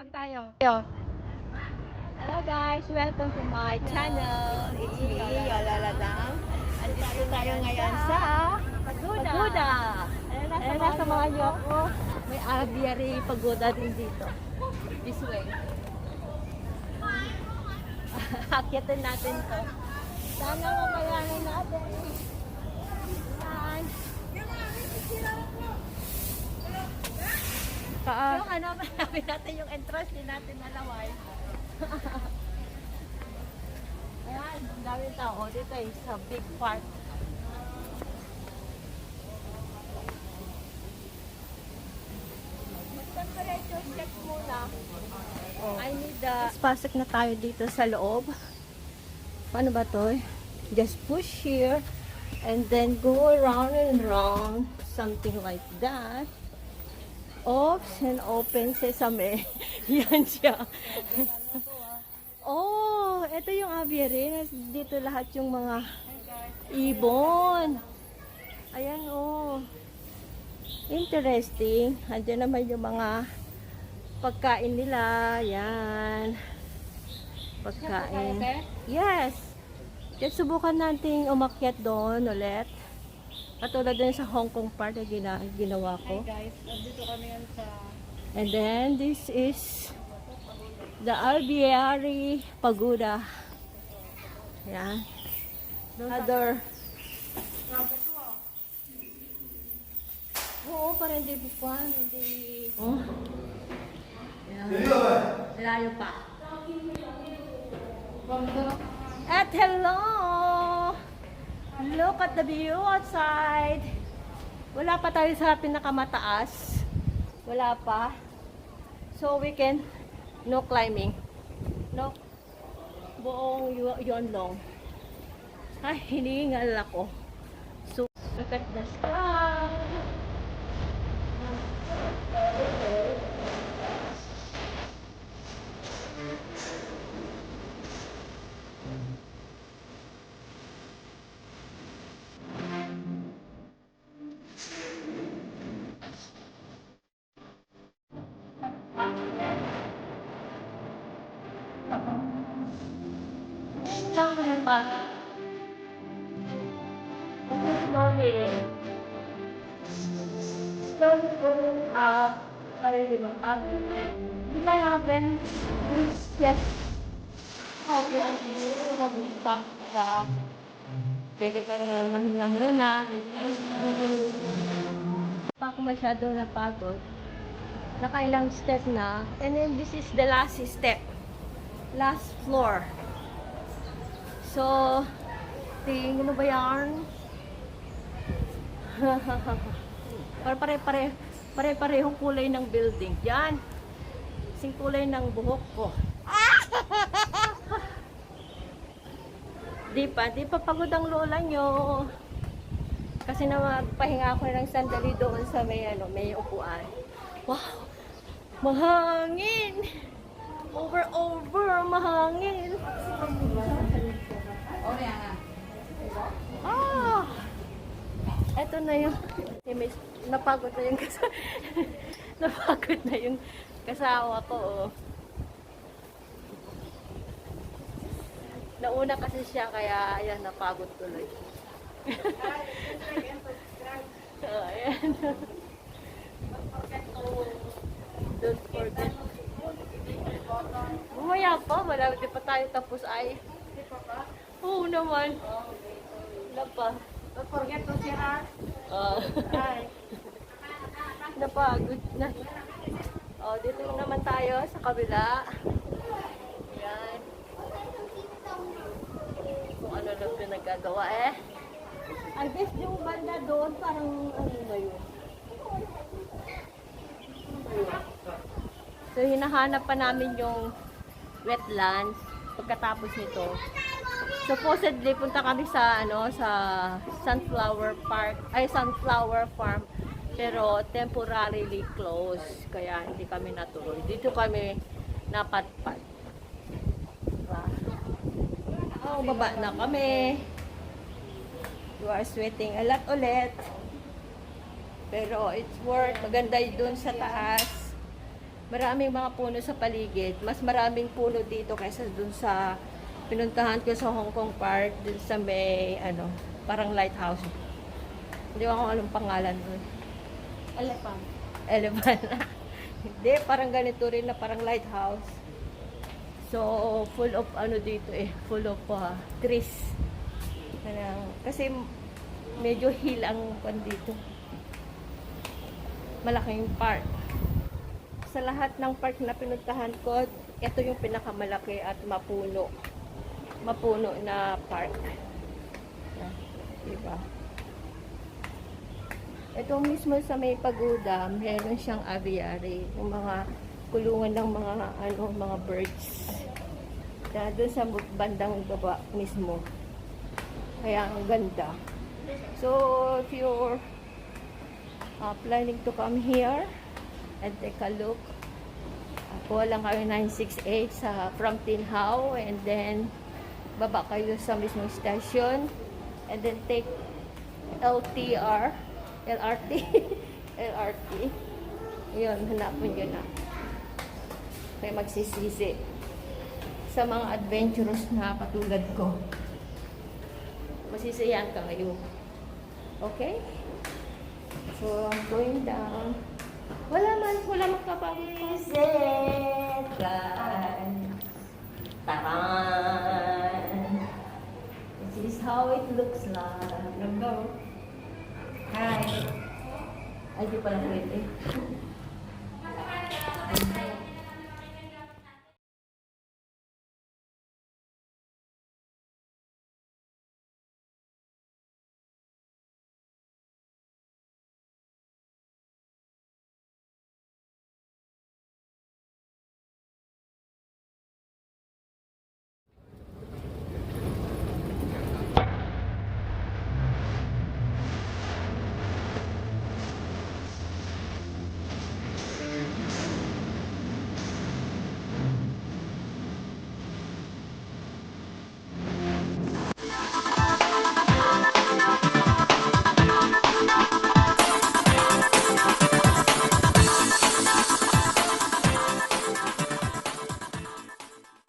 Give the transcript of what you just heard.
tayo. Hello guys, welcome to my channel. It's me, Yola Ladang. Andito tayo ngayon sa Pagoda. Ayan, nasamahan niyo ako. May aviary pagoda din dito. This way. Akyatin natin to. Sana mamayanan natin. Yan. Yung ano, malapit natin yung entrance din natin nalaway. Ayan, ang daming tao dito sa big park. Mag-temperature check muna. I need the... Pasok na tayo dito sa loob. Paano ba to? Just push here and then go around and around. Something like that. Oops, and open sesame. Yan siya. Oh, ito yung aviary. Dito lahat yung mga ibon. Ayan, oh. Interesting. Andiyan naman yung mga pagkain nila. Yan. Pagkain. Yes. Kaya subukan nating umakyat doon ulit. Katulad din sa Hong Kong Park na ginawa ko. Hi guys, dito kami yan sa... And then, this is the Aviary Pagoda. Yan. Other... Oo, parang hindi bukuan. Hindi... Oh. Yan. Layo pa. At hello! Look at the view outside. Wala pa tayo sa pinakamataas. Wala pa. So we can no climbing. No. Buong yon long. Ay, hinihingal ako. So look at the sky. Saan pa? Slowly. Slowly going up. Ay, di ba? Up. Di ba happen? Yes. Okay. Mag-stop ka. Pwede ka naman lang. Pa ako masyado napagod. Nakailang step na. And then this is the last step. Last floor. So, tingin mo ba yan? Pare-parehong kulay ng building. Yan. Sing kulay ng buhok ko. Di pa pagod ang lola nyo. Kasi na magpahinga ako ng sandali doon sa may upuan. Wow! Mahangin! Over, mahangin! Ah! Eto na yung napagod na yung napagod na yung kasawa ko. Oh. Nauna kasi siya kaya ayan napagod tuloy. Oh, ayan. Don't forget. Mamaya pa, malapit pa tayo tapos ay. Oo naman. Wala pa. Don't forget to share. Hi. Napagod na. Oh, dito naman tayo sa kabila. Yan. Kung ano lang pinagagawa eh. I guess yung banda doon parang ano na yun. So hinahanap pa namin yung wetlands pagkatapos nito. Supposedly punta kami sa sa Sunflower Farm pero temporarily closed kaya hindi kami natuloy. Dito kami napatpat. Diba? Oh, baba na kami. You are sweating a lot ulit. Pero it's worth. Maganda doon sa taas. Maraming mga puno sa paligid. Mas maraming puno dito kaysa dun sa pinuntahan ko sa Hong Kong Park, dun sa may, ano, parang lighthouse. Hindi ko kung anong pangalan dun. Elephant. Elephant. Hindi, parang ganito rin na parang lighthouse. So, full of ano dito eh, full of trees. Kasi medyo hill ang pan dito. Malaking park. Sa lahat ng park na pinuntahan ko, ito yung pinakamalaki at mapuno. Mapuno na park. Yan, diba? Ito mismo sa may pagoda, meron siyang aviary, yung mga kulungan ng mga mga birds. Kaya doon sa bandang baba mismo. Kaya ang ganda. So, if you're planning to come here and take a look, kuha lang kayo 968 sa from Tin Hau, and then baba kayo sa mismong station, and then take LRT. LRT. Yun, hanapin nyo na. Kaya magsisisi. Sa mga adventurous na katulad ko, masisiyahan ka ngayon. Okay? So, I'm going down. Wala magpapawisit. Taran! This is how it looks like. Hello. Hi! Ay, di pala pwede.